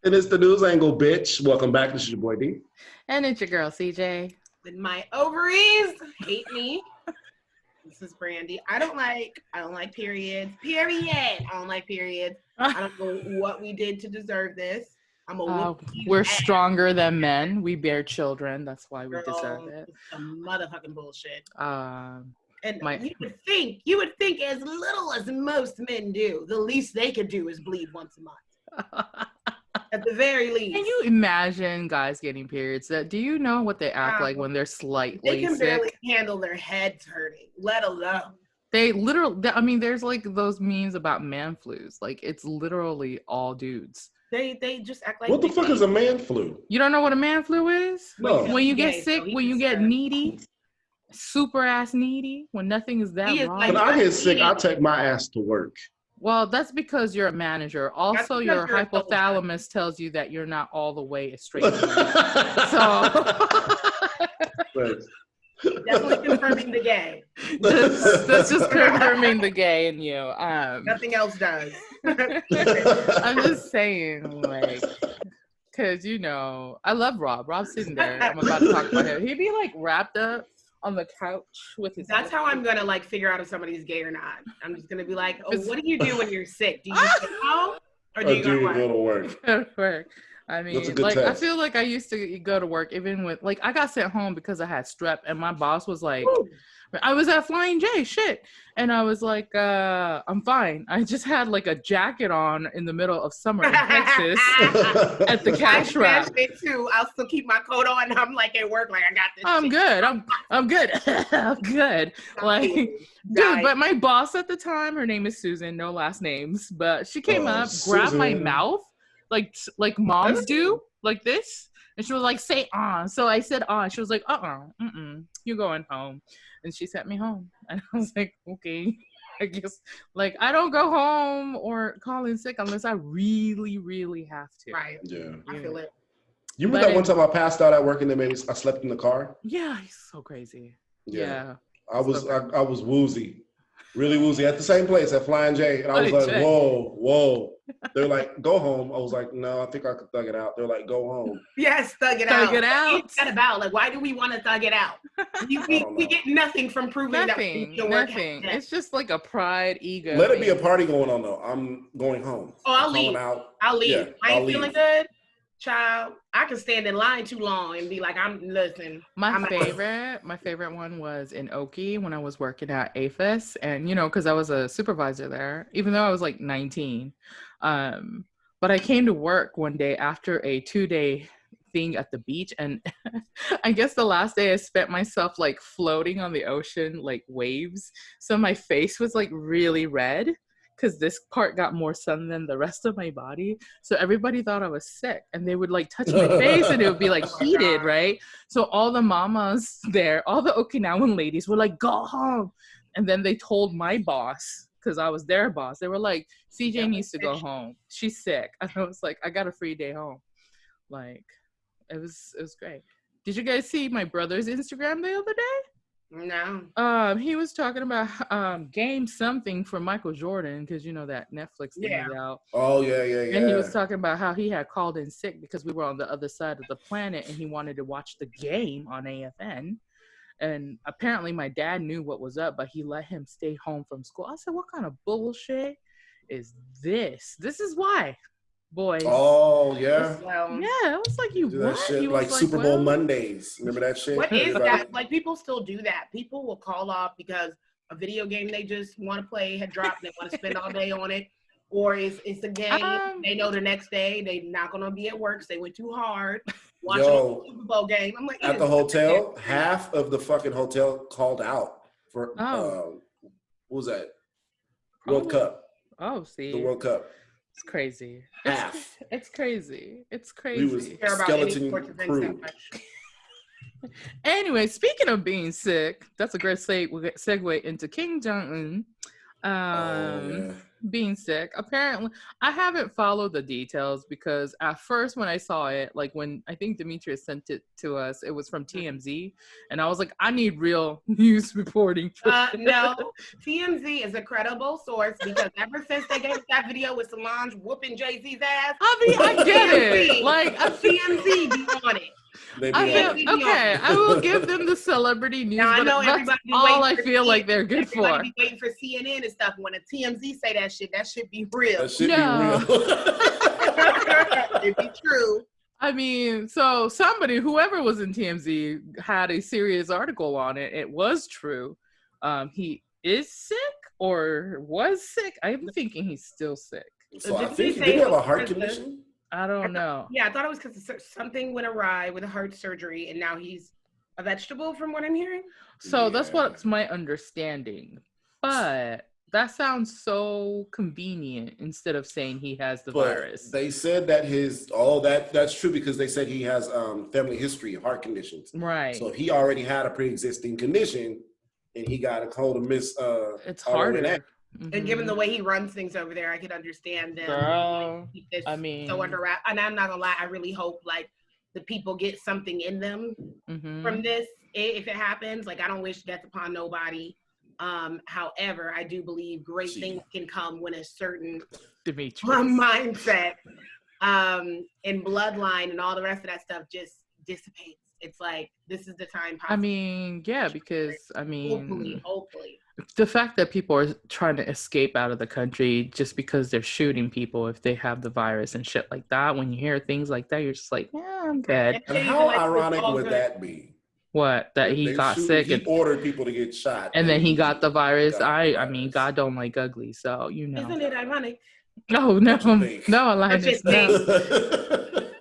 And it's the news angle, bitch. Welcome back. This is your boy D. And it's your girl, CJ. With my ovaries hate me. This is Brandi. I don't like periods. Period. I don't like periods. I don't know what we did to deserve this. We're stronger than men. We bear children. That's why we deserve it. It's some motherfucking bullshit. And you would think as little as most men do, the least they could do is bleed once a month. At the very least. Can you imagine guys getting periods? Do you know what they act like when they're slightly sick? They can barely handle their heads hurting, let alone. They literally, I mean, there's like those memes about man flus. Like, it's literally all dudes. They just act like. What the fuck is a man flu? You don't know what a man flu is? No. When you get sick, when you get needy, super ass needy, when nothing is that wrong. When I get sick, I take my ass to work. Well, that's because you're a manager. Also, your hypothalamus tells you that you're not all the way straight. Definitely confirming the gay. That's just confirming the gay in you. Nothing else does. I'm just saying, like, because, you know, I love Rob. Rob's sitting there. I'm about to talk about him. He'd be, like, wrapped up on the couch with his. That's how I'm gonna like figure out if somebody's gay or not. I'm just gonna be like, oh, what do you do when you're sick? Do you stay home or do you go to work? Go to work. I mean, like, test. I feel like I used to go to work even with, like, I got sent home because I had strep, and my boss was like, ooh. I was at Flying J, shit. And I was like, I'm fine. I just had like a jacket on in the middle of summer in Texas at the cash wrap. Me too. I'll still keep my coat on. I'm like at work, like I got this. I'm good. I'm good. I'm good. Like, dude, but my boss at the time, her name is Susan, no last names, but she came up, grabbed my mouth, like moms do, like this. And she was like, say on. So I said on. She was like, you're going home. And she sent me home. And I was like, okay, I guess, like, I don't go home or call in sick unless I really, really have to. Right. Yeah. I feel it. You remember that one time I passed out at work and then maybe I slept in the car? Yeah, he's so crazy. Yeah. I was woozy. Really woozy at the same place at Flying J. And I was like, whoa. They're like, go home. I was like, no, I think I could thug it out. They're like, go home. Yes, thug it out. Thug it out. What's that about? Like, why do we want to thug it out? We get nothing from proving that we can work. Nothing. It's just like a pride, ego. Let it be a party going on, though. I'm going home. Oh, I'll leave. I'll leave. Yeah, I ain't feeling good. Child, I can stand in line too long and be like, My favorite one was in Oki when I was working at APHIS, and you know, because I was a supervisor there, even though I was like 19. But I came to work one day after a 2-day thing at the beach, and I guess the last day I spent myself like floating on the ocean, like waves. So my face was like really red, because this part got more sun than the rest of my body. So everybody thought I was sick, and they would like touch my face and it would be like heated, right? So all the mamas there, all the Okinawan ladies were like, go home. And then they told my boss, because I was their boss, they were like, CJ needs to go home. She's sick. And I was like, I got a free day home. Like, it was great. Did you guys see my brother's Instagram the other day? No. He was talking about game something for Michael Jordan, because you know that Netflix thing is out. Oh yeah. And he was talking about how he had called in sick because we were on the other side of the planet and he wanted to watch the game on AFN. And apparently my dad knew what was up, but he let him stay home from school. I said, what kind of bullshit is this? This is why, boys. Oh, yeah. Yeah, it was like, you do that what? shit, He was like Super Bowl Mondays. Remember that shit? What is that? Like, people still do that. People will call off because a video game they just want to play had dropped and they want to spend all day on it. Or it's a game, they know the next day they're not going to be at work, so they went too hard watching a Super Bowl game. I'm like, at the hotel, half of the fucking hotel called out for, what was that? World Cup. Oh, see. The World Cup. It's crazy. Half. It's crazy. It's crazy. We was skeleton crew. Anyway, speaking of being sick, that's a great segue into King Jung-un. being sick. Apparently, I haven't followed the details because at first when I saw it, like when I think Demetrius sent it to us, it was from TMZ, and I was like, I need real news reporting. No, TMZ is a credible source because ever since they gave us that video with Solange whooping Jay-Z's ass, I mean, I get it. Like TMZ be on it. I will give them the celebrity news. Now, I know that's all I feel like they're good for. Everybody be waiting for CNN and stuff. When a TMZ say that shit be real. That shit be real. It be true. I mean, so whoever was in TMZ had a serious article on it. It was true. He is sick or was sick. I'm thinking he's still sick. So I think he did have a heart condition. I don't know. Yeah, I thought it was because something went awry with a heart surgery, and now he's a vegetable, from what I'm hearing. So that's what's my understanding. But that sounds so convenient instead of saying he has the virus. They said that that's true because they said he has family history of heart conditions. Right. So if he already had a pre-existing condition and he got a hold of it's harder. And given the way he runs things over there, I could understand them. Girl, keep this I so under wrap. And I'm not gonna lie, I really hope like the people get something in them from this if it happens. Like I don't wish death upon nobody. However, I do believe great things can come when a certain mindset and bloodline and all the rest of that stuff just dissipates. It's like this is the time. I mean, yeah, because hopefully. The fact that people are trying to escape out of the country just because they're shooting people if they have the virus and shit like that. When you hear things like that, you're just like, yeah, I'm good. And how ironic would that be? What? That he got sick and ordered people to get shot. And then he got the virus. I mean, God don't like ugly, so you know. Isn't it ironic? No, Linus, no.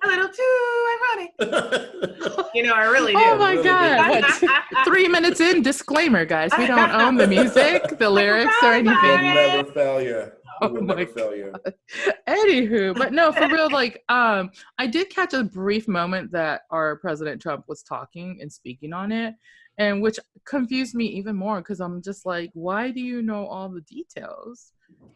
A little too ironic. You know, I really do. Oh my God. 3 minutes in, disclaimer, guys. We don't own the music, the lyrics, or anything. Never fail you. Oh my God. Anywho, but no, for real, like, I did catch a brief moment that our President Trump was talking and speaking on it, and which confused me even more because I'm just like, why do you know all the details?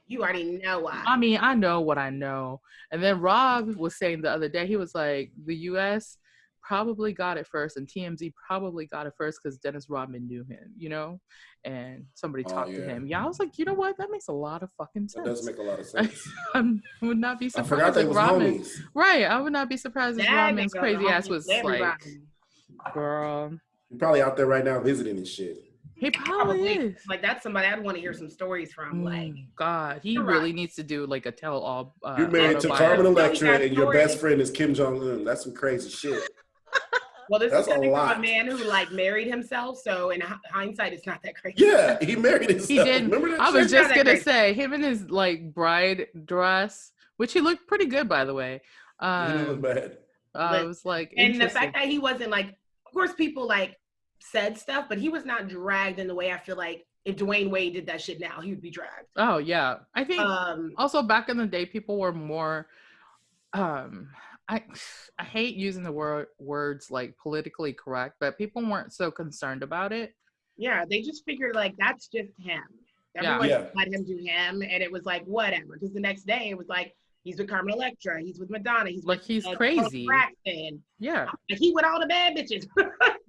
You already know why. I mean, I know what I know. And then Rob was saying the other day, he was like, the U.S. probably got it first, and TMZ probably got it first because Dennis Rodman knew him, you know? And somebody talked to him. Yeah, I was like, you know what? That makes a lot of fucking sense. That does make a lot of sense. I would not be surprised. I forgot they was homies. Right, I would not be surprised if Rodman's crazy ass was like, girl. He's probably out there right now visiting and shit. He probably is. Like, that's somebody I'd want to hear some stories from. Like, God, he really needs to do like a tell-all. You're married to Carmen Electra and your best friend is Kim Jung-un. That's some crazy shit. Well, this is coming from a man who like married himself, so in hindsight, it's not that crazy. Yeah, he married himself. He did. Remember that? I was just gonna say him in his like bride dress, which he looked pretty good, by the way. He didn't look bad. I was like, and the fact that he wasn't like, of course, people like said stuff, but he was not dragged in the way I feel like if Dwayne Wade did that shit now, he would be dragged. Oh yeah, I think also back in the day, people were more. I hate using the words like politically correct, but people weren't so concerned about it. Yeah, they just figured like that's just him. Everyone let him do him, and it was like whatever. Because the next day it was like he's with Carmen Electra, he's with Madonna, he's crazy. Yeah, like, he with all the bad bitches.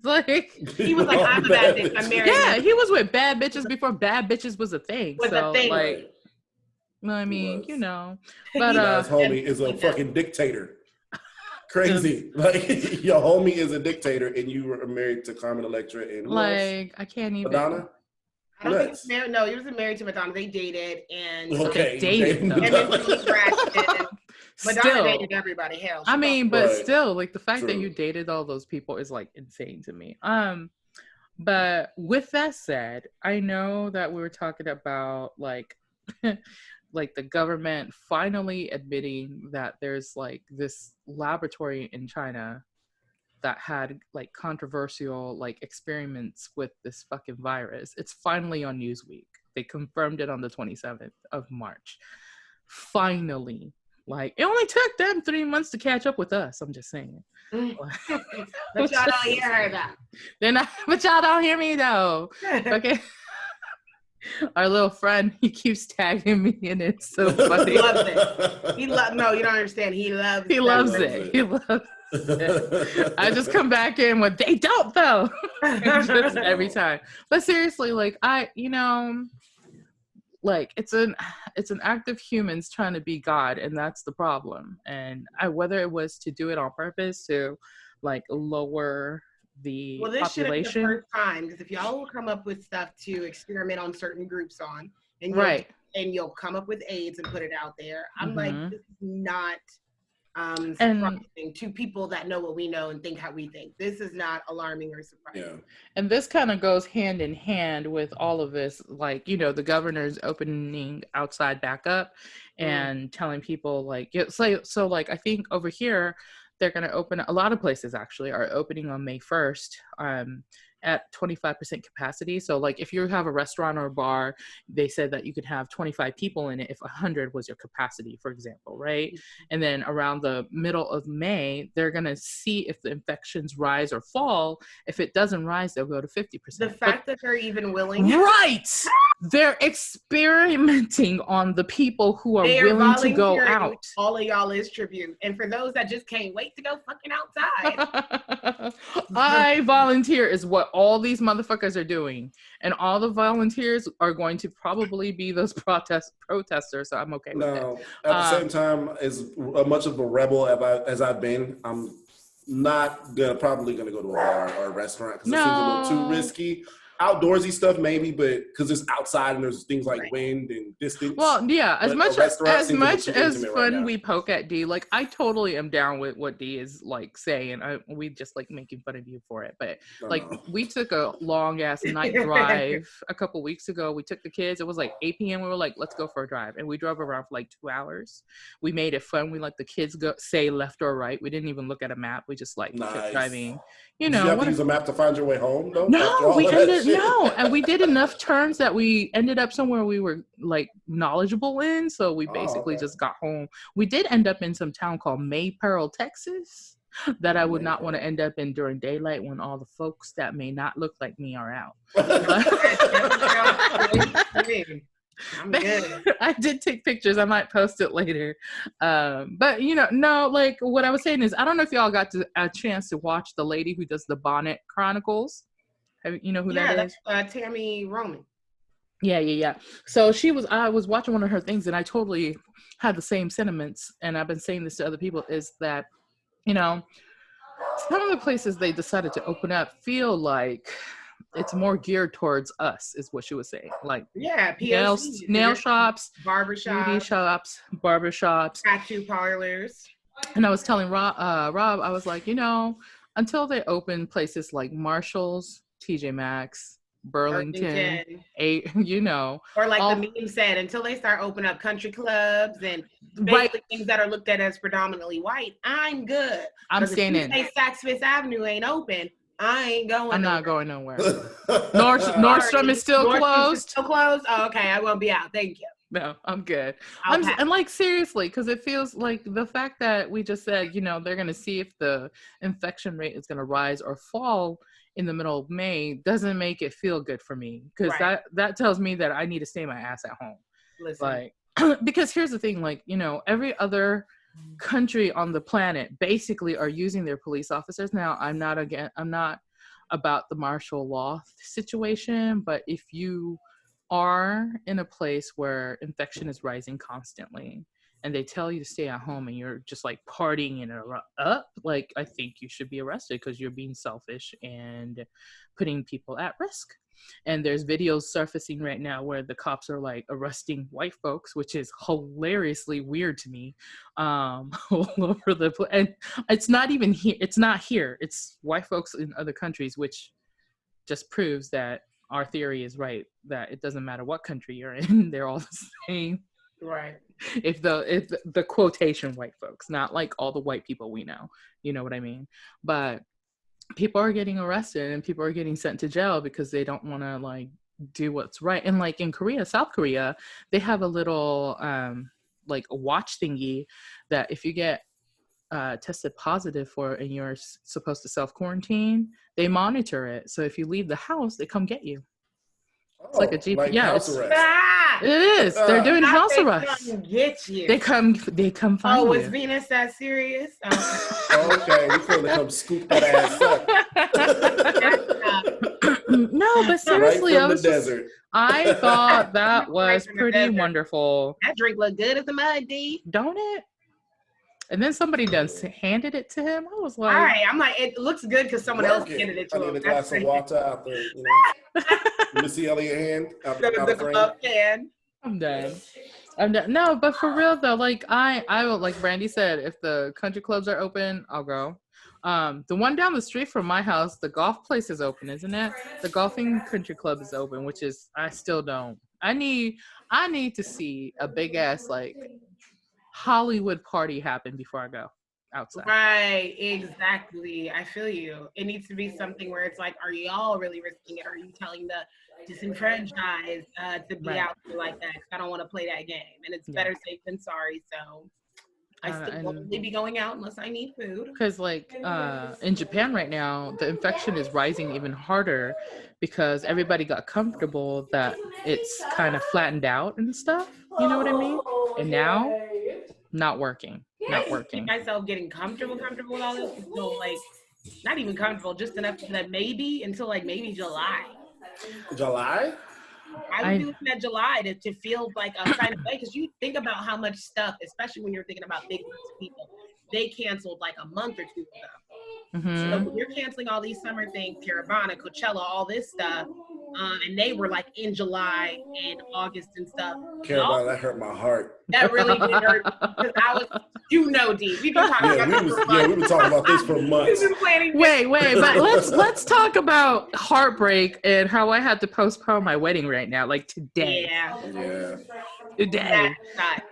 Like he was like, I'm a bad bitch. I'm married. Yeah, he was with bad bitches before bad bitches was a thing. Like, I mean, you know, but his homie is a fucking dictator. Crazy. Like, your homie is a dictator and you were married to Carmen Electra and like, I can't even. Madonna? I don't think he's married. No, he wasn't married to Madonna. They dated and they dated. And then Madonna dated everybody. Hell. I mean, but still, like the fact that you dated all those people is like insane to me. But with that said, I know that we were talking about like like the government finally admitting that there's like this laboratory in China that had like controversial like experiments with this fucking virus. It's finally on Newsweek. They confirmed it on the 27th of March. Finally. Like, it only took them 3 months to catch up with us. I'm just saying. But y'all don't hear her though. But y'all don't hear me though. Okay. Our little friend, he keeps tagging me, and it's so funny. He loves it. No, you don't understand. He loves it. He loves it. I just come back in with, they don't though. Just every time. But seriously, like like it's an act of humans trying to be God, and that's the problem. And whether it was to do it on purpose to like lower the this population. Shouldn't be the first time, because if y'all will come up with stuff to experiment on certain groups on, and you'll come up with AIDS and put it out there, I'm like, this is not surprising to people that know what we know and think how we think. This is not alarming or surprising. Yeah. And this kind of goes hand in hand with all of this, like, the governor's opening outside back up and telling people like, so like, I think over here, they're going to open, a lot of places actually are opening on May 1st at 25% capacity. So like if you have a restaurant or a bar, they said that you could have 25 people in it if 100 was your capacity, for example, right? And then around the middle of May, they're going to see if the infections rise or fall. If it doesn't rise, they'll go to 50%. The fact that they're even willing. Right! They're experimenting on the people who are willing to go out. All of y'all is tribute. And for those that just can't wait to go fucking outside. I volunteer is what all these motherfuckers are doing. And all the volunteers are going to probably be those protesters. So I'm okay with it. At the same time, as much of a rebel as I've been, I'm not probably gonna go to a bar or a restaurant because it seems a little too risky. Outdoorsy stuff maybe, but because it's outside and there's things like wind and distance. Well, yeah, as much as fun we poke at D, like I totally am down with what D is like saying. We just like making fun of you for it, but we took a long ass night drive a couple weeks ago. We took the kids. It was like 8 p.m. We were like, let's go for a drive, and we drove around for like 2 hours. We made it fun. We let the kids say left or right. We didn't even look at a map. We just kept driving. Did you have to use a map to find your way home though? No, and we did enough turns that we ended up somewhere we were like knowledgeable in, so we basically just got home. We did end up in some town called Maypearl, Texas, that I would not want to end up in during daylight when all the folks that may not look like me are out. I'm good. I did take pictures. I might post it later. But no, like what I was saying is, I don't know if y'all got a chance to watch the lady who does the Bonnet Chronicles. You know who that is? That's Tammy Roman. Yeah. So I was watching one of her things, and I totally had the same sentiments. And I've been saying this to other people, is that, some of the places they decided to open up feel like it's more geared towards us, is what she was saying. Like, nail shops, barbershops, tattoo parlors. And I was telling Rob, I was like, until they open places like Marshall's, TJ Maxx, Burlington, or like the meme said, until they start opening up country clubs and things that are looked at as predominantly white, I'm good. I'm staying in. If Saks Fifth Avenue ain't open, I ain't going. I'm not going nowhere. Nordstrom is still closed. Still closed. Oh, okay. I won't be out. Thank you. No, I'm good. And like seriously, because it feels like the fact that we just said, they're going to see if the infection rate is going to rise or fall in the middle of May doesn't make it feel good for me, because that tells me that I need to stay my ass at home. Listen. Like, because here's the thing, like, every other country on the planet basically are using their police officers. Now, I'm not about the martial law situation, but if you are in a place where infection is rising constantly and they tell you to stay at home and you're just like partying it up, like, I think you should be arrested because you're being selfish and putting people at risk. And there's videos surfacing right now where the cops are like arresting white folks, which is hilariously weird to me, all over the place. And it's not even here. It's not here. It's white folks in other countries, which just proves that our theory is right, that it doesn't matter what country you're in, they're all the same. Right. If the quotation white folks, not like all the white people we know, you know what I mean? But people are getting arrested and people are getting sent to jail because they don't want to like do what's right. And like in Korea, South Korea, they have a little like a watch thingy that if you get tested positive for and you're supposed to self-quarantine, they monitor it. So if you leave the house, they come get you. It's like a GP. Like yeah, house arrest. It is. They're doing house arrest. Get you. They come find you. Oh, was Venus that serious? Okay, we couldn't come scoop that ass up. No, but seriously, right from the desert. I thought that was pretty wonderful. That drink looked good as a mud, D. Don't it? And then somebody handed it to him. I was like, all right. I'm like, it looks good because someone else handed it to him. I need a glass of water out there. You know? Missy Elliott hand out the frame. I'm done. No, but for real though, like I will, like Brandi said, if the country clubs are open, I'll go. The one down the street from my house, the golf place is open, isn't it? The golfing country club is open, which is I still don't. I need to see a big ass like Hollywood party happen before I go outside. Right, exactly. I feel you. It needs to be something where it's like, are y'all really risking it? Are you telling the disenfranchised to be out there like that? Because I don't want to play that game. And it's better safe than sorry. So I still won't be going out unless I need food. Because like in Japan right now, the infection is rising even harder because everybody got comfortable that it's kind of flattened out and stuff. You know what I mean? And now, not working. Not working. I see myself getting comfortable with all this. So like, not even comfortable, just enough that maybe until like maybe July. July? I would do it in that July to feel like a kind of way, because you think about how much stuff, especially when you're thinking about big groups of people, they canceled like a month or two ago. Mm-hmm. So when you're canceling all these summer things, Caravana, Coachella, all this stuff, and they were like in July and August and stuff. Caravana, that hurt my heart. That really did hurt because I was, D. We've been talking about this for months. We've been talking about this for months. We've been planning. Wait, but let's talk about heartbreak and how I had to postpone my wedding right now, like today. Yeah. Today.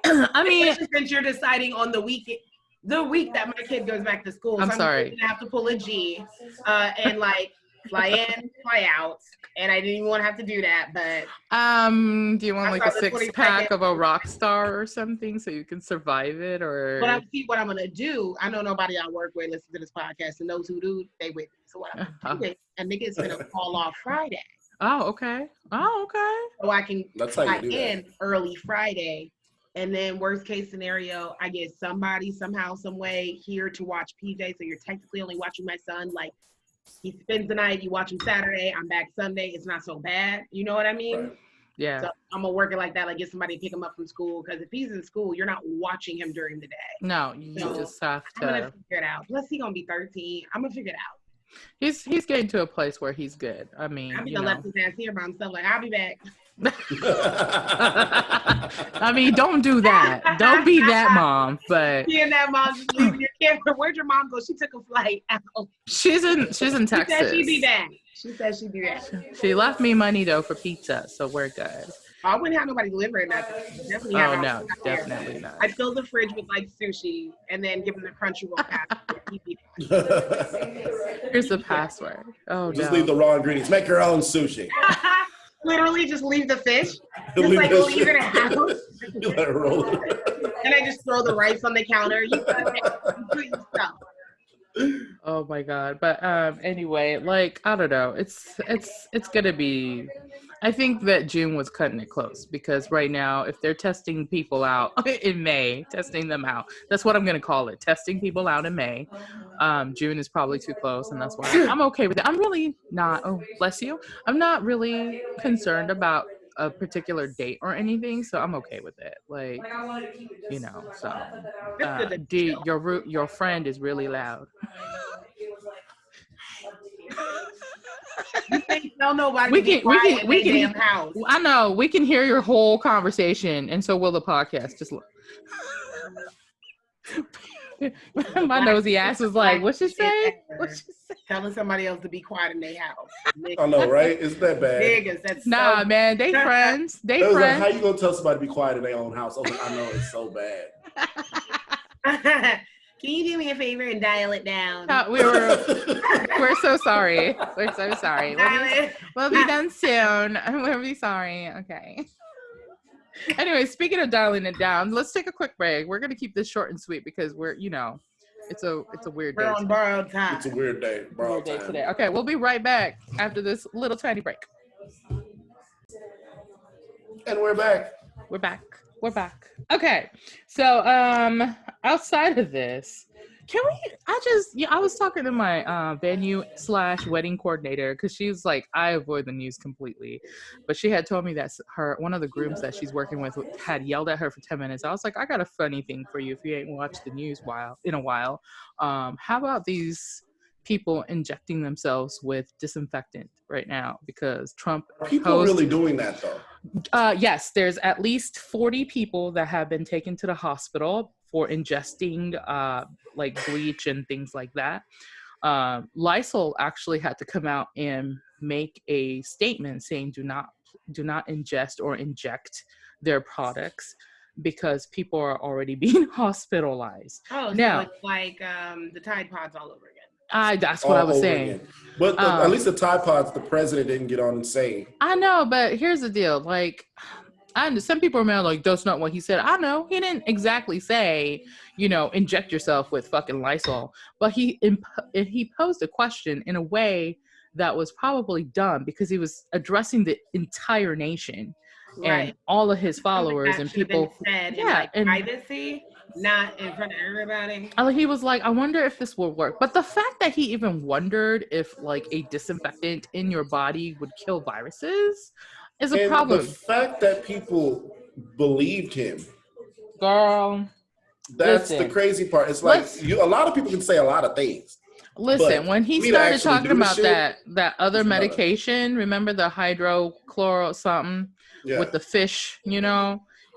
I mean, since you're deciding on the week that my kid goes back to school, I'm sorry. Gonna have to pull a G, and like fly in, fly out, and I didn't even want to have to do that. But do you want like a 6-pack of a rock star or something so you can survive it? Or but what I'm gonna do. I know nobody I work with listens to this podcast and knows who do they with me. So what I'm gonna do is a nigga's gonna call off Friday. Oh, okay. So I can fly in early Friday. And then worst case scenario, I get somebody somehow, some way here to watch PJ. So you're technically only watching my son. Like he spends the night, you watch him Saturday, I'm back Sunday. It's not so bad. You know what I mean? Right. Yeah. So I'm gonna work it like that. Like get somebody to pick him up from school. Because if he's in school, you're not watching him during the day. No, you just have to. I'm gonna figure it out. Plus he's gonna be 13. I'm gonna figure it out. He's getting to a place where he's good. I mean, I'm gonna let his ass hear about himself. Like I'll be back. I mean, don't do that. Don't be that mom. But being that mom, just leaving your kid. Where'd your mom go? She took a flight out. She's in Texas. She said she'd be back. She left me money though for pizza, so we're good. I wouldn't have nobody deliver it. Definitely definitely not. I'd fill the fridge with like sushi and then give him the Crunchyroll password. Here's the password. Oh, just leave the raw ingredients. Make your own sushi. Literally, just leave the fish. Just like leave it at house. You let it roll. And I just throw the rice on the counter. You do your stuff. Oh my god. But anyway, like I don't know. It's gonna be. I think that June was cutting it close because right now, if they're testing people out in May, testing them out, that's what I'm going to call it. Testing people out in May. June is probably too close. And that's why I'm okay with it. I'm really not, oh, bless you. I'm not really concerned about a particular date or anything. So I'm okay with it. Like, you know, so your friend is really loud. Tell nobody we can house. I know we can hear your whole conversation, and so will the podcast. Just look. My nosy ass was like, "What'd she say?" Telling somebody else to be quiet in their house. I know, right? Is that bad? Niggas, that's nah, man. They friends. They friends. Like, how you gonna tell somebody to be quiet in their own house? I know it's so bad. Can you do me a favor and dial it down? We're so sorry. We're so sorry. We'll be done soon. We'll be sorry. Okay. Anyway, speaking of dialing it down, let's take a quick break. We're gonna keep this short and sweet because we're, you know, it's a weird day. We're on borrowed time. It's a weird day. Borrowed time today. Okay, we'll be right back after this little tiny break. And we're back. We're back. We're back. Okay. So outside of this, can we I was talking to my venue / wedding coordinator because she's like, I avoid the news completely. But she had told me that one of the grooms that she's working with had yelled at her for 10 minutes. I was like, I got a funny thing for you if you ain't watched the news in a while. How about these people injecting themselves with disinfectant right now because Trump People really doing that though? Yes, there's at least 40 people that have been taken to the hospital for ingesting like bleach and things like that. Lysol actually had to come out and make a statement saying do not ingest or inject their products because people are already being hospitalized. Oh, so now, it's like the Tide Pods all over again. That's what I was saying. Again. But at least the Tide Pods, the president didn't get on and say. I know, but here's the deal. Like, some people are mad, like, that's not what he said. I know. He didn't exactly say, inject yourself with fucking Lysol. But he posed a question in a way that was probably dumb because he was addressing the entire nation. Right. And all of his followers and people. Said in privacy. Not in front of everybody. He was like, I wonder if this will work. But the fact that he even wondered if like a disinfectant in your body would kill viruses is a problem. The fact that people believed him. Girl. That's the crazy part. It's like a lot of people can say a lot of things. Listen, when he started talking about that other medication, remember the hydrochloro something with the fish,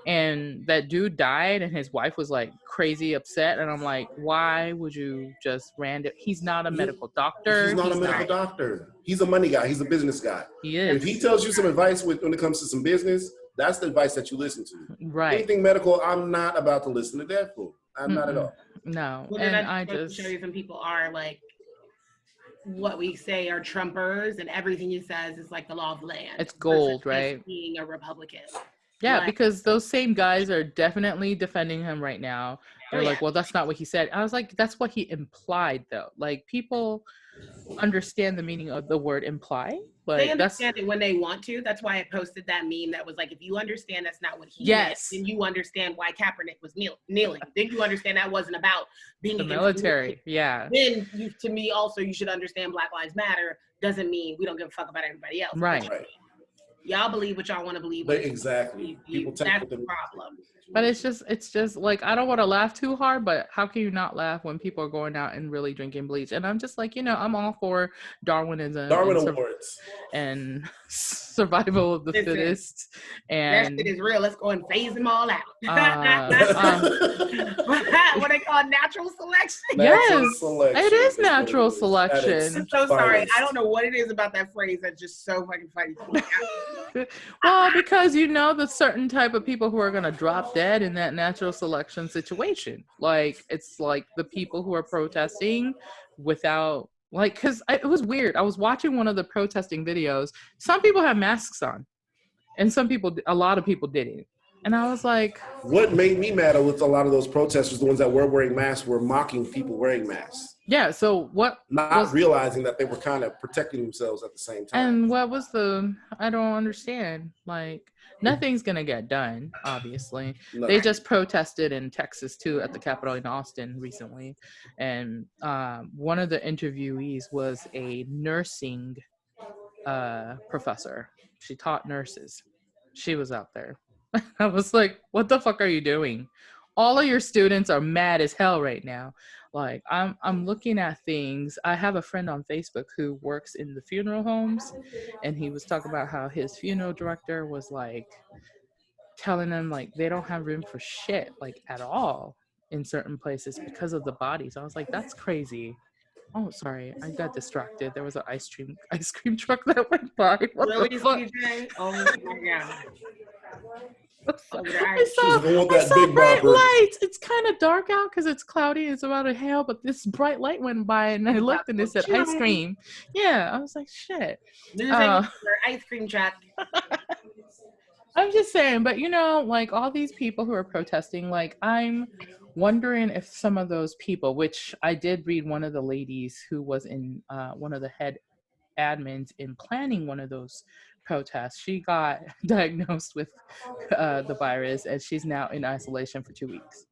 and that dude died and his wife was like crazy upset. And I'm like, why would you just he's not a medical doctor. He's not a medical doctor. He's a money guy. He's a business guy. He is. If he tells you some advice when it comes to some business, that's the advice that you listen to. Right. Anything medical, I'm not about to listen to that fool. I'm not at all. No. Well, and I just show you some people are like, what we say are Trumpers, and everything he says is like the law of the land. It's gold, right? Being a Republican. Yeah, because those same guys are definitely defending him right now. They're like, well, that's not what he said. I was like, that's what he implied, though. Like, people understand the meaning of the word imply. But they understand it when they want to. That's why I posted that meme that was like, if you understand that's not what he meant, then you understand why Kaepernick was kneeling. Then you understand that wasn't about being the military. Yeah. Then to me also, you should understand Black Lives Matter doesn't mean we don't give a fuck about everybody else. Right. Y'all believe what y'all want to believe. But exactly. People that's the problem. But it's just like, I don't want to laugh too hard, but how can you not laugh when people are going out and really drinking bleach? And I'm just like, I'm all for Darwinism. Darwin Awards. And survival of the fittest. And that shit is real. Let's go and phase them all out. What they call natural selection? Yes, it is natural selection. I'm so sorry. I don't know what it is about that phrase that's just so fucking funny. Well, because the certain type of people who are going to drop dead in that natural selection situation. Like, it's like the people who are protesting without, like, because it was weird. I was watching one of the protesting videos. Some people have masks on, and a lot of people didn't. And I was like, what made me mad with a lot of those protesters, the ones that were wearing masks, were mocking people wearing masks. Yeah, so not realizing that they were kind of protecting themselves at the same time. And what was I don't understand. Like, nothing's going to get done, obviously. No. They just protested in Texas, too, at the Capitol in Austin recently. And one of the interviewees was a nursing professor. She taught nurses. She was out there. I was like, what the fuck are you doing? All of your students are mad as hell right now. Like, I'm looking at things. I have a friend on Facebook who works in the funeral homes, and he was talking about how his funeral director was like telling them like they don't have room for shit like at all in certain places because of the bodies. I was like, that's crazy. Oh, sorry, I got distracted. There was an ice cream truck that went by. What the fuck? Oh my god. I saw bright lights. It's kind of dark out because it's cloudy. It's about to hail, but this bright light went by, and I looked and it said ice cream. Yeah, I was like, shit. Ice cream truck. I'm just saying, but like all these people who are protesting, like I'm wondering if some of those people, which I did read one of the ladies who was in one of the head admins in planning one of those protest. She got diagnosed with the virus, and she's now in isolation for 2 weeks.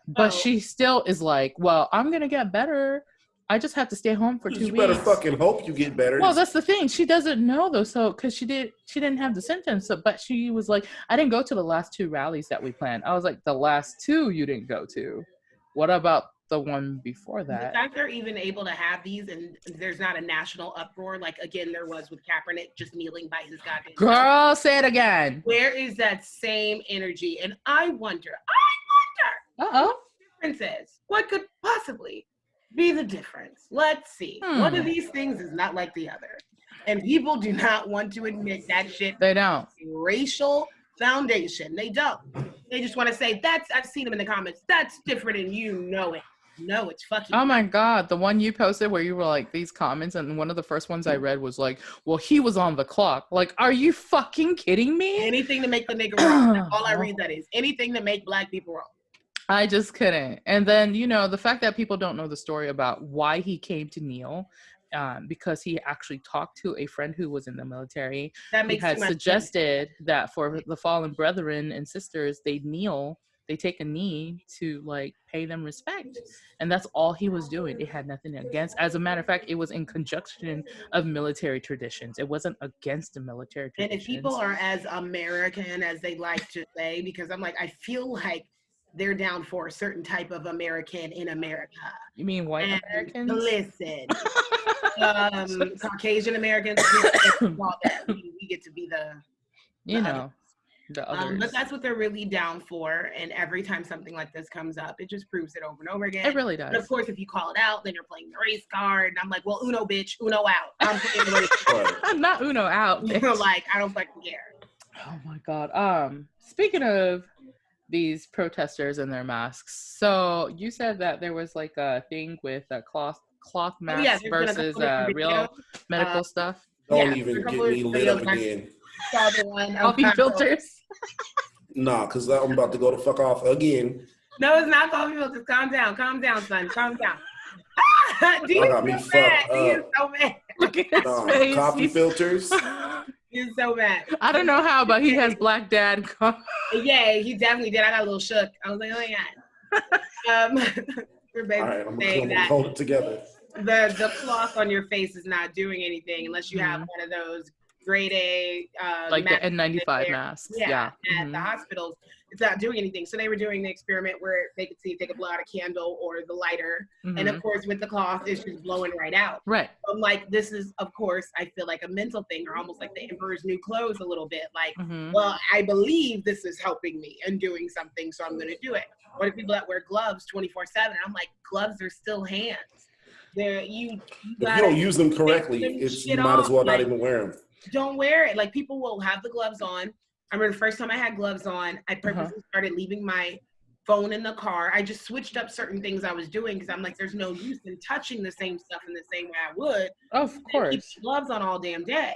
But she still is like, well, I'm gonna get better. I just have to stay home for 2 weeks. You better fucking hope you get better. Well, that's the thing. She doesn't know though, so because she didn't have the symptoms. So, but she was like, I didn't go to the last 2 rallies that we planned. I was like, the last 2 you didn't go to. What about the one before that? The fact they're even able to have these and there's not a national uproar like again there was with Kaepernick just kneeling by his goddamn girl self. Say it again. Where is that same energy? And I wonder what the difference is. What could possibly be the difference? Let's see. One of these things is not like the other, and people do not want to admit that shit. They don't. Racial foundation. They don't. They just want to say that's. I've seen them in the comments. That's different, and you know it. No, it's fucking. Oh my god, the one you posted where you were like these comments, and one of the first ones I read was like, "Well, he was on the clock." Like, are you fucking kidding me? Anything to make the nigga wrong. That's all I read. That is anything to make black people wrong. I just couldn't. And then, the fact that people don't know the story about why he came to kneel, because he actually talked to a friend who was in the military. That makes who had suggested that for the fallen brethren and sisters, they kneel, they take a knee to like pay them respect. And that's all he was doing. It had nothing against. As a matter of fact, it was in conjunction of military traditions. It wasn't against the military traditions. And if people are as American as they like to say, because I'm like, I feel like they're down for a certain type of American in America. You mean white Americans? Listen, Caucasian Americans, we get to be the others. But that's what they're really down for. And every time something like this comes up, it just proves it over and over again. It really does. But of course, if you call it out, then you're playing the race card. And I'm like, well, Uno, bitch, Uno out. I'm playing the race card. I'm not Uno out. Like, I don't fucking care. Oh my God. Speaking of these protesters and their masks. So you said that there was like a thing with cloth masks versus real medical stuff. Don't even get me lit up again. Coffee filters. Nah, because I'm about to go the fuck off again. No, it's not coffee filters. Calm down, son. Calm down. I got me fucked up. He is so mad. Look at his face. Coffee filters. He's so mad. I don't know how, but he has black dad. Yeah, he definitely did. I got a little shook. I was like, oh my God. We're basically saying that hold it together. The cloth on your face is not doing anything unless you have one of those grade A like the N95 masks. Yeah. At the hospitals, it's not doing anything. So they were doing the experiment where they could see if they could blow out a candle or the lighter. And of course, with the cloth, it's just blowing right out. Right. I'm like, this is, of course, I feel like a mental thing, or almost like the Emperor's New Clothes a little bit. Like, well, I believe this is helping me and doing something, so I'm going to do it. Or the people that wear gloves 24/7, I'm like, gloves are still hands. If you don't use them correctly, you might as well not even wear them. Don't wear it. Like, people will have the gloves on. I remember the first time I had gloves on, I purposely started leaving my phone in the car. I just switched up certain things I was doing because I'm like, there's no use in touching the same stuff in the same way I would. Of course. Keep gloves on all damn day.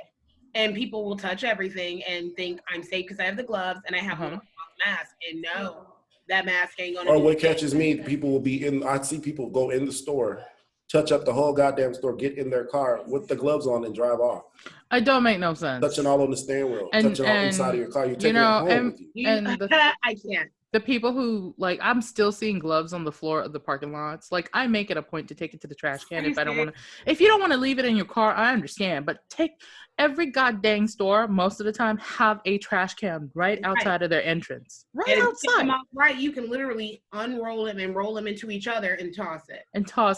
And people will touch everything and think I'm safe because I have the gloves and I have a mask. And no, that mask ain't gonna. Or what catches me, people will be in. I see people go in the store, touch up the whole goddamn store, get in their car with the gloves on and drive off. It don't make no sense. Touching all on the steering wheel, touching all inside of your car. You're taking it home with you. I can't. The people who, like, I'm still seeing gloves on the floor of the parking lots. Like, I make it a point to take it to the trash can if I don't want to. If you don't want to leave it in your car, I understand. But every goddamn store, most of the time, have a trash can right outside of their entrance. Right outside. Right, you can literally unroll them and roll them into each other and toss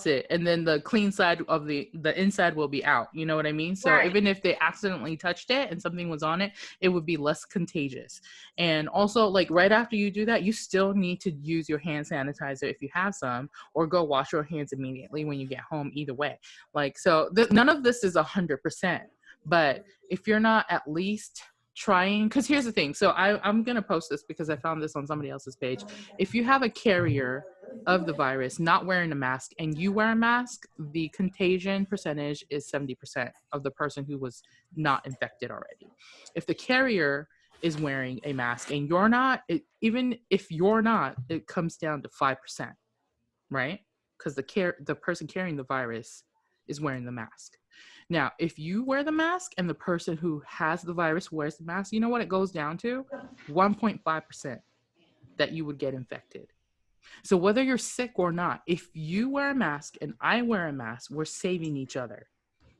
it. And then the clean side of the inside will be out. You know what I mean? So even if they accidentally touched it and something was on it, it would be less contagious. And also, like, right after you do that, you still need to use your hand sanitizer if you have some, or go wash your hands immediately when you get home. Either way, like, so none of this is 100%. But if you're not at least trying, because here's the thing. So I'm going to post this because I found this on somebody else's page. If you have a carrier of the virus not wearing a mask and you wear a mask, the contagion percentage is 70% of the person who was not infected already. If the carrier is wearing a mask and you're not, even if you're not, it comes down to 5%, right? Because the person carrying the virus is wearing the mask. Now, if you wear the mask and the person who has the virus wears the mask, you know what it goes down to? 1.5% that you would get infected. So whether you're sick or not, if you wear a mask and I wear a mask, we're saving each other.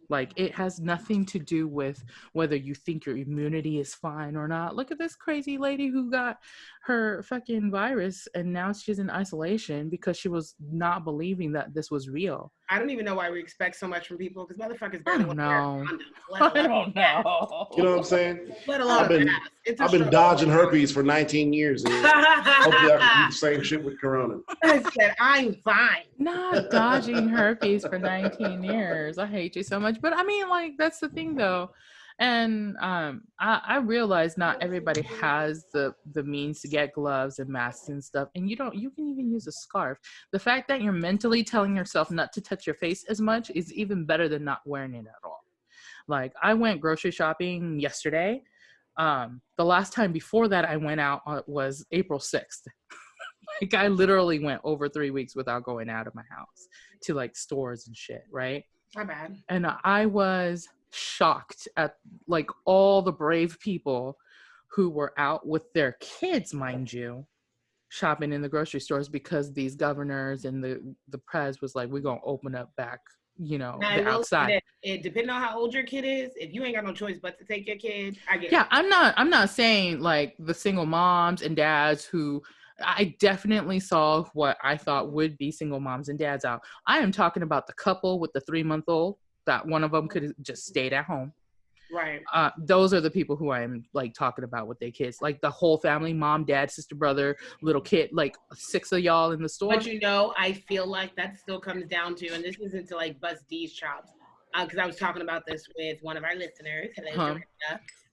Like, it has nothing to do with whether you think your immunity is fine or not. Look at this crazy lady who got her fucking virus and now she's in isolation because she was not believing that this was real. I don't even know why we expect so much from people, because motherfuckers I barely don't want to wear know. condoms. I don't know. You know what I'm saying? Let alone I've been dodging herpes for 19 years. And hopefully I can do the same shit with corona. I said, I'm fine. Not dodging herpes for 19 years. I hate you so much. But I mean, like, that's the thing though. And I realize not everybody has the means to get gloves and masks and stuff. And you can even use a scarf. The fact that you're mentally telling yourself not to touch your face as much is even better than not wearing it at all. Like, I went grocery shopping yesterday. The last time before that I went out was April 6th. Like, I literally went over 3 weeks without going out of my house to like stores and shit, right? Not bad. And I was shocked at like all the brave people who were out with their kids, mind you, shopping in the grocery stores because these governors and the press was like, we're gonna open up back, you know, the outside. It depending on how old your kid is, if you ain't got no choice but to take your kid, I get it. I'm not saying like the single moms and dads who, I definitely saw what I thought would be single moms and dads out. I am talking about the couple with the 3-month-old that one of them could have just stayed at home. Right. Those are the people who I'm like talking about with their kids, like the whole family, mom, dad, sister, brother, little kid, like 6 of y'all in the store. But you know, I feel like that still comes down to, and this isn't to like bust D's chops, because I was talking about this with one of our listeners. Hello,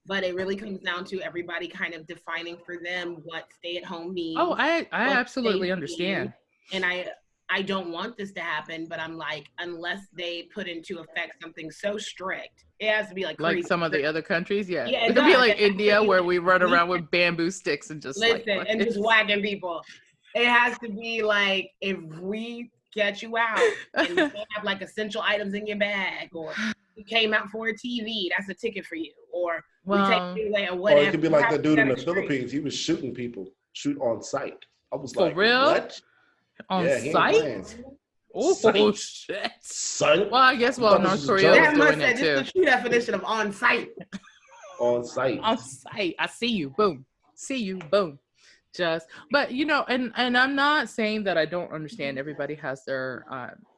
but it really comes down to everybody kind of defining for them what stay-at-home means. Oh, I absolutely understand. And I don't want this to happen, but I'm like, unless they put into effect something so strict, it has to be like crazy. Like some of the other countries, yeah. It could be like India, where we run around with bamboo sticks and just listen and just whacking people. It has to be like, if we get you out and you have like essential items in your bag, or you came out for a TV, that's a ticket for you, or we take you away, or whatever. Or it could be like the dude in the Philippines. He was shooting people, shoot on sight. I was like, for real? What? On site? Oh shit! Son. Well, I guess North Korea was doing it too. That's the true definition of on site. On site. On site. I see you. Boom. See you. Boom. But you know, and I'm not saying that I don't understand. Everybody has their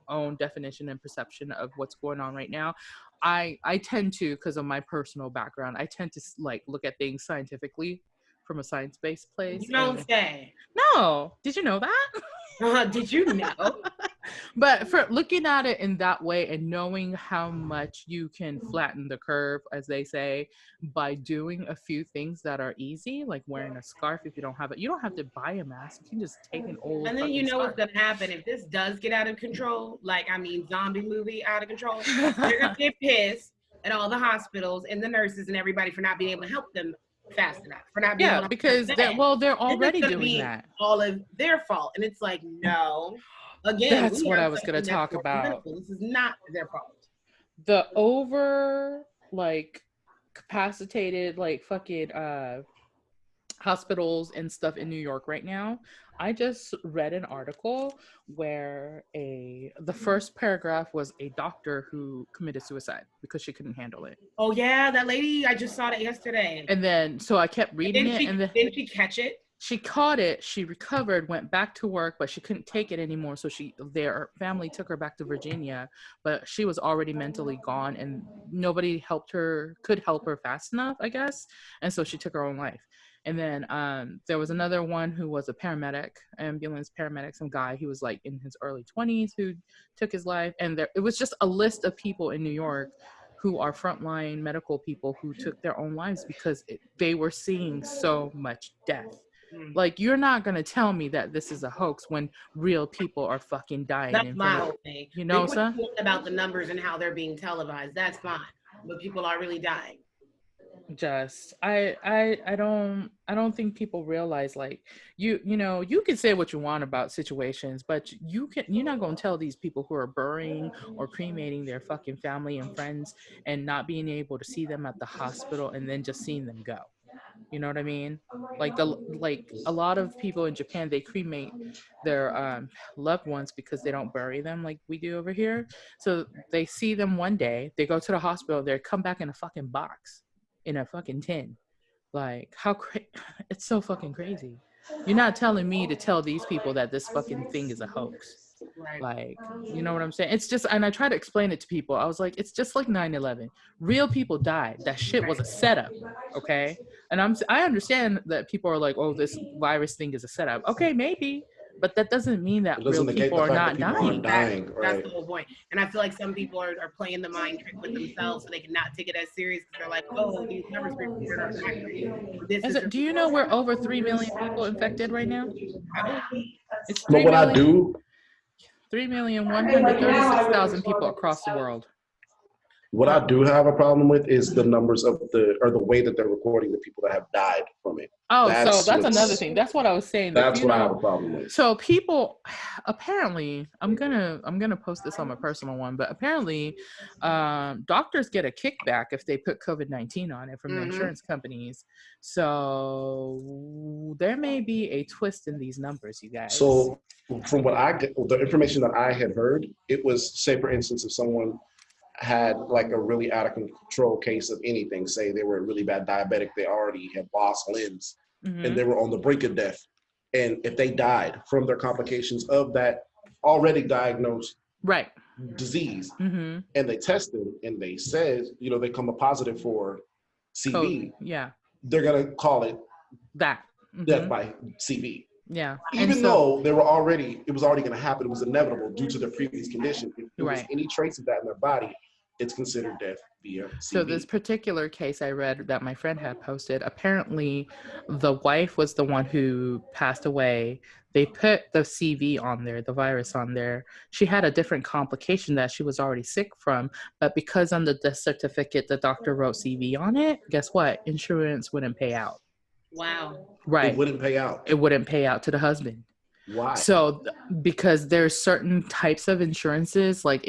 own definition and perception of what's going on right now. I tend to, because of my personal background, I tend to like look at things scientifically from a science-based place. You don't say. No. Did you know that? Did you know? But for looking at it in that way and knowing how much you can flatten the curve, as they say, by doing a few things that are easy, like wearing a scarf if you don't have it. You don't have to buy a mask. You can just take an old And then you know scarf. what's going to happen if this does get out of control, zombie movie out of control, they're going to get pissed at all the hospitals and the nurses and everybody for not being able to help them fast enough, for not being able to because they're already doing that. All of their fault. And it's like, no. Again, that's what I was going to talk about. This is not their fault. The over capacitated fucking hospitals and stuff in New York right now. I just read an article where the first paragraph was a doctor who committed suicide because she couldn't handle it. Oh yeah, that lady, I just saw that yesterday. And then so I kept reading it, and then didn't she catch it? She caught it, she recovered, went back to work, but she couldn't take it anymore. So their family took her back to Virginia, but she was already mentally gone and nobody could help her fast enough, I guess. And so she took her own life. And then there was another one who was a ambulance paramedic, some guy, he was like in his early 20s who took his life. And it was just a list of people in New York who are frontline medical people who took their own lives because they were seeing so much death. Like, you're not going to tell me that this is a hoax when real people are fucking dying. That's my whole thing. You know, about the numbers and how they're being televised. That's fine. But people are really dying. just I don't think people realize, like, you know, you can say what you want about situations, but you're not going to tell these people who are burying or cremating their fucking family and friends and not being able to see them at the hospital and then just seeing them go. You know what I mean? Like a lot of people in Japan, they cremate their loved ones because they don't bury them like we do over here. So they see them one day, they go to the hospital, they come back in a fucking box, in a fucking tin. Like, it's so fucking crazy. You're not telling me to tell these people that this fucking thing is a hoax. Right. Like, you know what I'm saying? It's just, and I try to explain it to people. I was like, it's just like 9/11. Real people died. That shit was a setup, okay? And I understand that people are like, oh, this virus thing is a setup. Okay, maybe, but that doesn't mean that real people are not dying. Right. That's the whole point. And I feel like some people are playing the mind trick with themselves, so they can not take it as serious because they're like, oh, these numbers reported are accurate. Do you know we're over 3 million people infected right now? It's 3 what million. I do. 3,136,000 people across the world. What I do have a problem with is the numbers of the way that they're recording the people that have died from it. Oh, so that's another thing. That's what I was saying. That's what I have a problem with. So people, apparently, I'm gonna post this on my personal one, but apparently, doctors get a kickback if they put COVID-19 on it from the insurance companies. So there may be a twist in these numbers, you guys. So from what I get, the information that I had heard, it was, say for instance, if someone had like a really out of control case of anything, say they were a really bad diabetic, they already had lost limbs, and they were on the brink of death, and if they died from their complications of that already diagnosed disease, and they tested and they said, you know, they come up positive for CV, they're gonna call it death by CV. Yeah. Even though it was already going to happen, it was inevitable due to their previous condition. If there was any trace of that in their body, it's considered death via CV. So this particular case I read that my friend had posted, apparently the wife was the one who passed away. They put the CV on there, the virus on there. She had a different complication that she was already sick from, but because on the death certificate, the doctor wrote CV on it, guess what? Insurance wouldn't pay out. Wow. Right. It wouldn't pay out. It wouldn't pay out to the husband. Why? So because there's certain types of insurances, like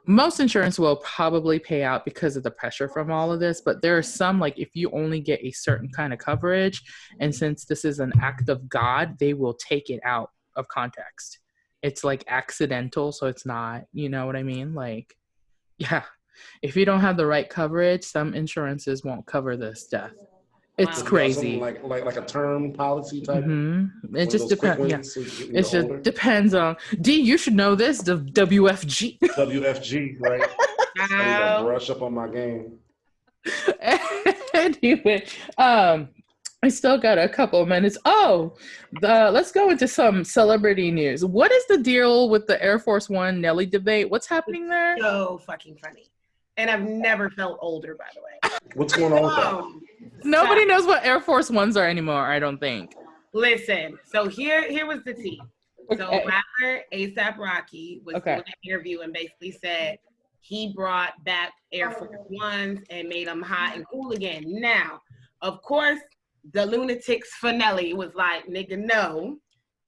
most insurance will probably pay out because of the pressure from all of this, but there are some, like if you only get a certain kind of coverage, and since this is an act of God, they will take it out of context. It's like accidental, so it's not, you know what I mean? Like, yeah, if you don't have the right coverage, some insurances won't cover this death. It's crazy. Like a term policy type. It just depends. Yeah. It just depends on. D, you should know this. The WFG. WFG, right? I need to brush up on my game. Anyway, I still got a couple of minutes. Let's go into some celebrity news. What is the deal with the Air Force One Nelly debate? What's happening there? So fucking funny. And I've never felt older, by the way. What's going on with that? Nobody knows what Air Force Ones are anymore, I don't think. Listen, so here was the tea. Okay. So rapper A$AP Rocky was doing an interview and basically said he brought back Air Force Ones and made them hot and cool again. Now, of course, the lunatics for Nelly was like, nigga, no.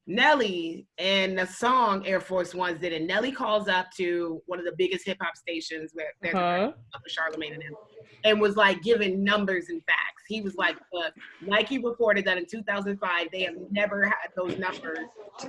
Nelly and the song Air Force Ones did it. Nelly calls up to one of the biggest hip hop stations where they're Charlemagne and him, and was like giving numbers and facts. He was like, Nike reported that in 2005 they have never had those numbers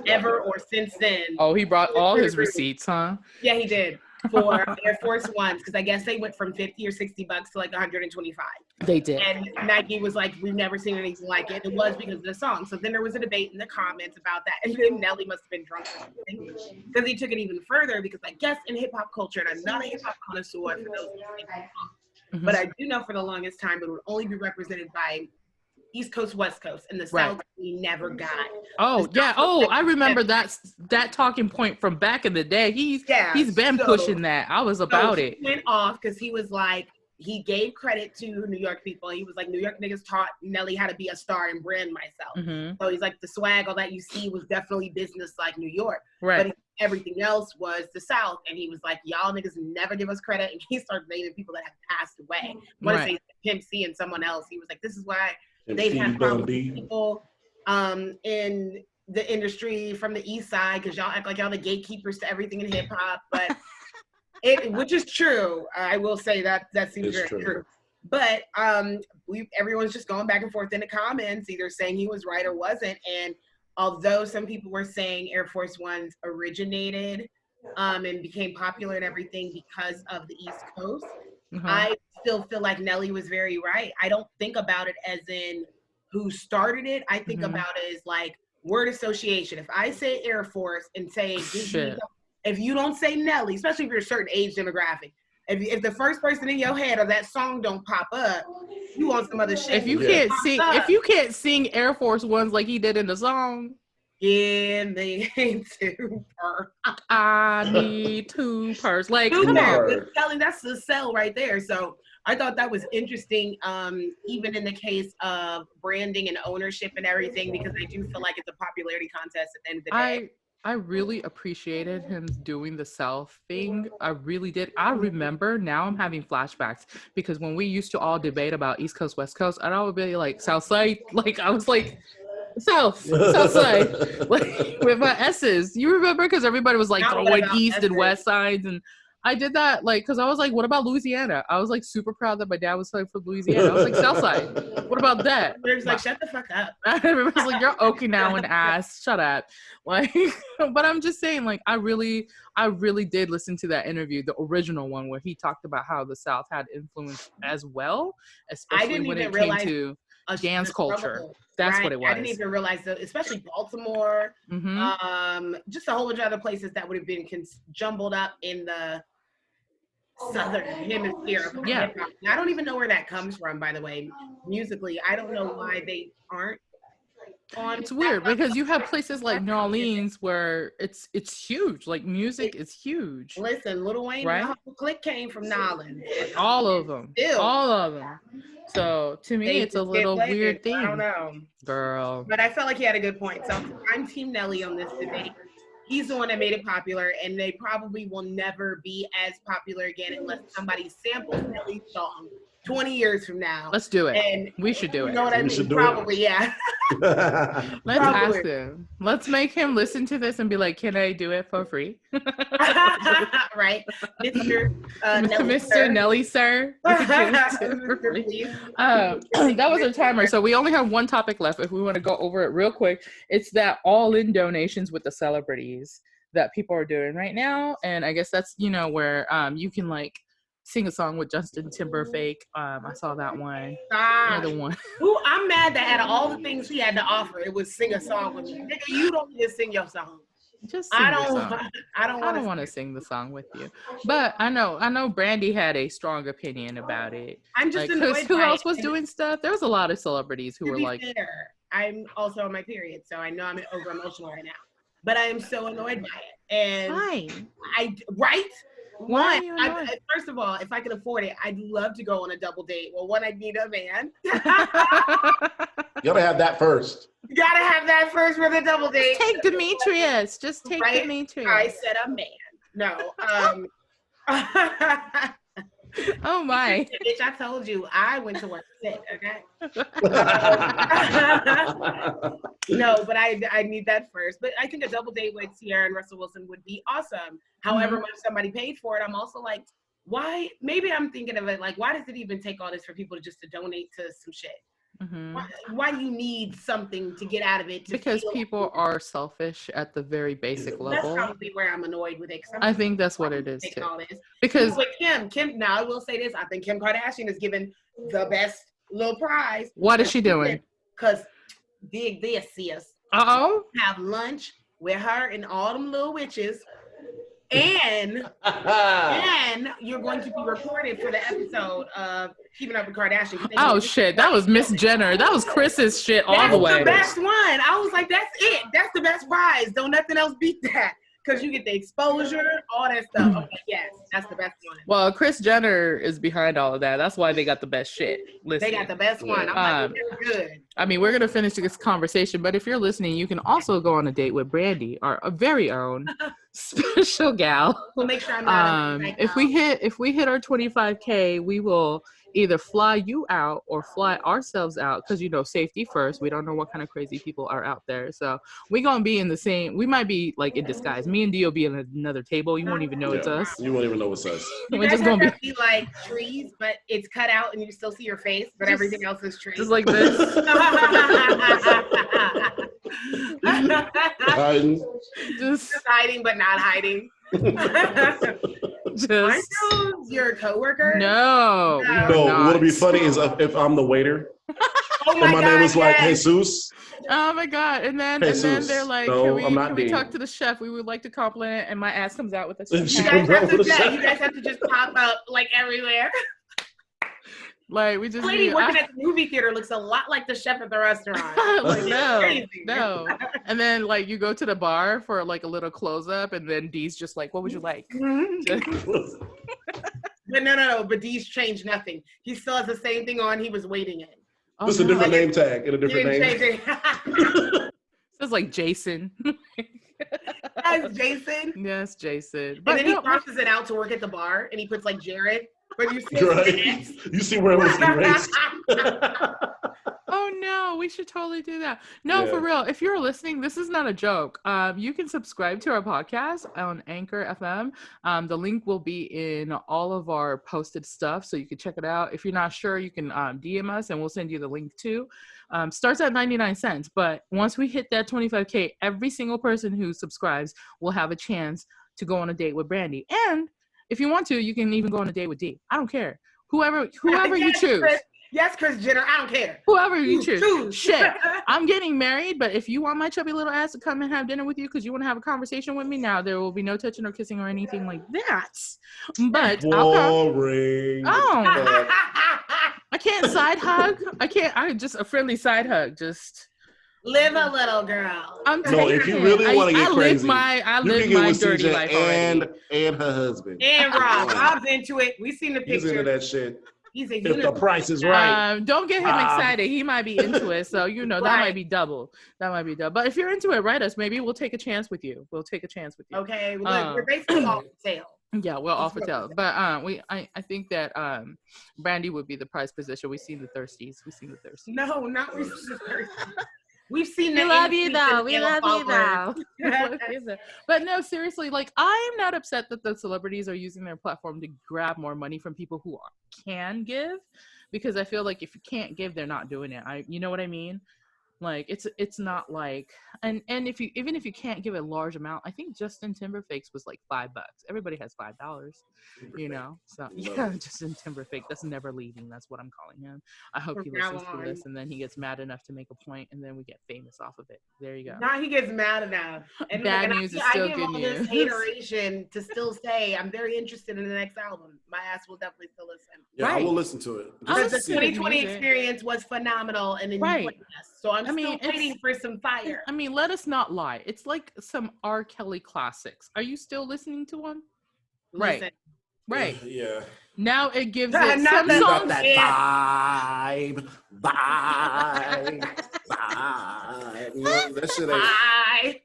ever or since then. Oh, he brought all his receipts, huh? Yeah, he did. For Air Force Ones, because I guess they went from $50 or $60 to like 125. They did. And Nike was like, we've never seen anything like it. It was because of the song. So then there was a debate in the comments about that. And then Nelly must have been drunk or something, because he took it even further, because I guess in hip hop culture, and I'm not a hip hop connoisseur for those but I do know for the longest time it would only be represented by East Coast, West Coast, and the South we never got. Oh yeah. Oh, I remember that talking point from back in the day. He's been pushing that. I was about it. He went off because he was like, he gave credit to New York people. He was like, New York niggas taught Nelly how to be a star and brand myself. So he's like, the swag, all that you see was definitely business like New York. Right. But everything else was the South. And he was like, y'all niggas never give us credit. And he started naming people that have passed away. I want to say Pimp C and someone else. He was like, this is why they've had problems with people in the industry from the East Side, because y'all act like y'all the gatekeepers to everything in hip hop. But which is true. I will say that seems very true. But everyone's just going back and forth in the comments, either saying he was right or wasn't. And although some people were saying Air Force Ones originated and became popular and everything because of the East Coast, I still feel like Nelly was very right. I don't think about it as in who discovered it. I think about it as like word association. If I say Air Force and say Disney, if you don't say Nelly, especially if you're a certain age demographic, if the first person in your head or that song don't pop up, you want some other shit. If you can't sing Air Force Ones like he did in the song, give me 2 purse. I need 2 purse. Like, come on, that's the sell right there. So I thought that was interesting, even in the case of branding and ownership and everything, because I do feel like it's a popularity contest at the end of the day. I really appreciated him doing the South thing. I really did. I remember, now I'm having flashbacks, because when we used to all debate about East Coast, West Coast, I'd always be like, South Side. Like, I was like, South Side, like, with my S's. You remember? Because everybody was like throwing East S's and West Sides, and I did that, like, because I was like, what about Louisiana? I was like super proud that my dad was like from Louisiana. I was like, Southside. What about that? Everybody's like, shut the fuck up. Everybody's like, you're Okinawan ass. Shut up. Like, but I'm just saying, like, I really did listen to that interview, the original one, where he talked about how the South had influence as well, especially when it came to dance culture. That's what it was. I didn't even realize that, especially Baltimore, just a whole bunch of other places that would have been jumbled up in the Southern hemisphere. Yeah. I don't even know where that comes from, by the way, musically. I don't know why they aren't on. It's weird because you have places like New Orleans where it's huge. Like, music is huge. Listen, Lil Wayne, right? Click came from Nolans. All of them. All of them. So to me, it's a little weird thing. I don't know, girl. But I felt like he had a good point. So I'm Team Nelly on this debate. He's the one that made it popular, and they probably will never be as popular again unless somebody samples Nelly's song 20 years from now. Let's do it. And we should do it. You know what I mean? Probably, yeah. Let's ask him. Let's make him listen to this and be like, can I do it for free? Right. Mr. Nelly, sir. That was our timer. So we only have one topic left. If we want to go over it real quick, it's that all-in donations with the celebrities that people are doing right now. And I guess that's, where you can, like, sing a song with Justin Timberlake. I saw that one. The one. Ooh, I'm mad that out of all the things he had to offer, it was sing a song with me. Nigga, you don't need to sing your song. Just sing your song. I don't want to sing the song with you. But I know Brandi had a strong opinion about it. I'm just annoyed. Who else was doing stuff? There was a lot of celebrities who were like. Fair, I'm also on my period, so I know I'm over emotional right now. But I am so annoyed by it. And why? One, first of all, if I could afford it, I'd love to go on a double date. Well, one, I'd need a man. You gotta have that first. You gotta have that first for the double date. Take Demetrius. Just take Demetrius. I said a man. No. Oh my. Bitch, I told you I went to work sick, okay? No, but I need that first. But I think a double date with Ciara and Russell Wilson would be awesome. However much somebody paid for it, I'm also like, why? Maybe I'm thinking of it like, why does it even take all this for people to donate to some shit? Why do you need something to get out of it? Because people are selfish at the very basic level. That's probably where I'm annoyed with it. I think that's what it is too. Because with Kim, now I will say this: I think Kim Kardashian is given the best little prize. What is she doing? Because dig this, sis. Have lunch with her and all them little witches. And you're going to be recorded for the episode of Keeping Up with Kardashian. Oh shit, that was Miss Jenner. That was Chris's shit all the way. That's the best one. I was like, that's it. That's the best prize. Don't nothing else beat that. because you get the exposure, all that stuff. Okay, yes, that's the best one. Well, Kris Jenner is behind all of that. That's why they got the best shit. Listen, they got the best one. I'm like, they're good. I mean, we're going to finish this conversation, but if you're listening, you can also go on a date with Brandi, our very own special gal. We'll make sure I'm not if we hit our 25K, we will either fly you out or fly ourselves out, because safety first. We don't know what kind of crazy people are out there, so we're gonna be in the same. We might be like in disguise. Me and D will be at another table. You won't even know it's us. You won't even know it's us. We're just gonna be like trees, but it's cut out and you still see your face, but everything else is trees. Just like this. Just hiding, but not hiding. Just your coworker? No. What'll be funny is if I'm the waiter. Oh my and my God, name is like yes. Jesus. Oh my God. And then they're like, no, can we talk to the chef? We would like to compliment, and my ass comes out with a chef. You guys have to just pop up like everywhere. Like we just the lady working at the movie theater looks a lot like the chef at the restaurant. Like, no. And then like you go to the bar for like a little close up, and then Dee's just like, what would you like? But no. But Dee's changed nothing. He still has the same thing on he was waiting in. Just a different name tag and a different name. It's like Jason. That's Jason. Yes, Jason. But then he crosses it out to work at the bar, and he puts like Jared. But you see, right. You see where it was erased. Oh no, we should totally do that. No, for real. If you're listening, this is not a joke. You can subscribe to our podcast on Anchor FM. The link will be in all of our posted stuff, so you can check it out. If you're not sure, you can DM us, and we'll send you the link too. Starts at 99 cents, but once we hit that 25K, every single person who subscribes will have a chance to go on a date with Brandi. And if you want to, you can even go on a date with D. I don't care. Whoever you choose. Yes, Kris Jenner. I don't care. Whoever you choose. Shit. I'm getting married, but if you want my chubby little ass to come and have dinner with you because you want to have a conversation with me, now there will be no touching or kissing or anything like that. But boring. I can't side hug. I just a friendly side hug. Just live a little, girl. If you really want to get crazy, I live my dirty life already. And her husband. And Rob. Rob's into it. We seen the picture. He's into that shit. He's a if the price is right. Don't get him excited. He might be into it. So, that might be double. But if you're into it, write us. Maybe we'll take a chance with you. Okay. Look, we're basically off the sale. Yeah, we're off the tail. But I think that Brandi would be the prize position. We've seen the thirsties. No, not we've seen the thirsties. We've seen we love you though. We love you though. But no, seriously, like I'm not upset that the celebrities are using their platform to grab more money from people who can give, because I feel like if you can't give, they're not doing it. You know what I mean? Like it's not like and if you can't give a large amount, I think Justin Timberlake's was like $5. Everybody has $5, So yeah, Justin Timberlake, that's never leaving. That's what I'm calling him. I hope he listens to this and then he gets mad enough to make a point and then we get famous off of it. There you go. Now he gets mad enough. And bad news is still good news. I give all this hateration to still say I'm very interested in the next album. My ass will definitely still listen. Yeah, right. I will listen to it. Because the 2020 experience was phenomenal, and then you played us. So I'm still waiting for some fire. I mean, let us not lie. It's like some R. Kelly classics. Are you still listening to one? Listen. Right. Yeah. Now it gives it some songs. That vibe. That shit ain't.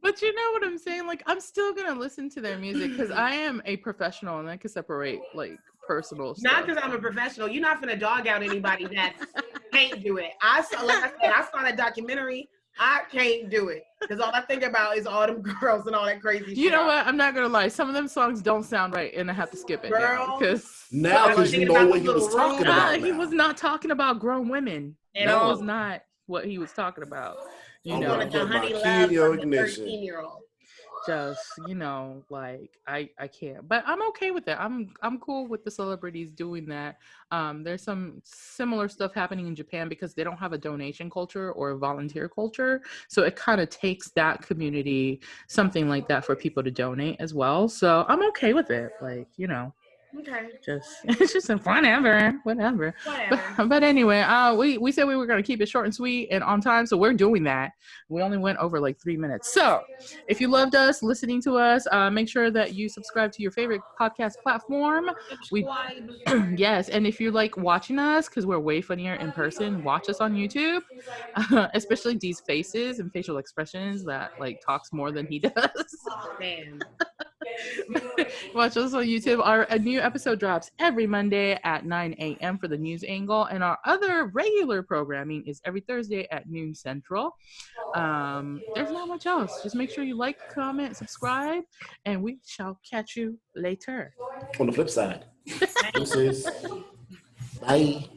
But you know what I'm saying? Like, I'm still gonna listen to their music because I am a professional and I can separate like personal stuff. Not because I'm a professional. You're not gonna dog out anybody that can't do it. I saw that documentary. I can't do it because all I think about is all them girls and all that crazy shit. You know what? I'm not gonna lie. Some of them songs don't sound right, and I have to skip it because you know what he was talking about. He was not talking about grown women. That was not what he was talking about. You know, the honey love from the 13-year-old. Just, like I can't, but I'm okay with that. I'm cool with the celebrities doing that. There's some similar stuff happening in Japan because they don't have a donation culture or a volunteer culture. So it kind of takes that community, something like that, for people to donate as well. So I'm okay with it. Like, Okay. It's just whatever. But anyway, we said we were going to keep it short and sweet and on time, so we're doing that. We only went over like 3 minutes. So if you loved us, listening to us, make sure that you subscribe to your favorite podcast platform. Yes, and if you like watching us, because we're way funnier in person, watch us on YouTube, especially Dee's faces and facial expressions that like talks more than he does. Man. Watch us on YouTube. A new episode drops every Monday at 9 a.m. for the news angle, and our other regular programming is every Thursday at noon Central. There's not much else. Just make sure you like, comment, subscribe, and we shall catch you later. On the flip side. Bye.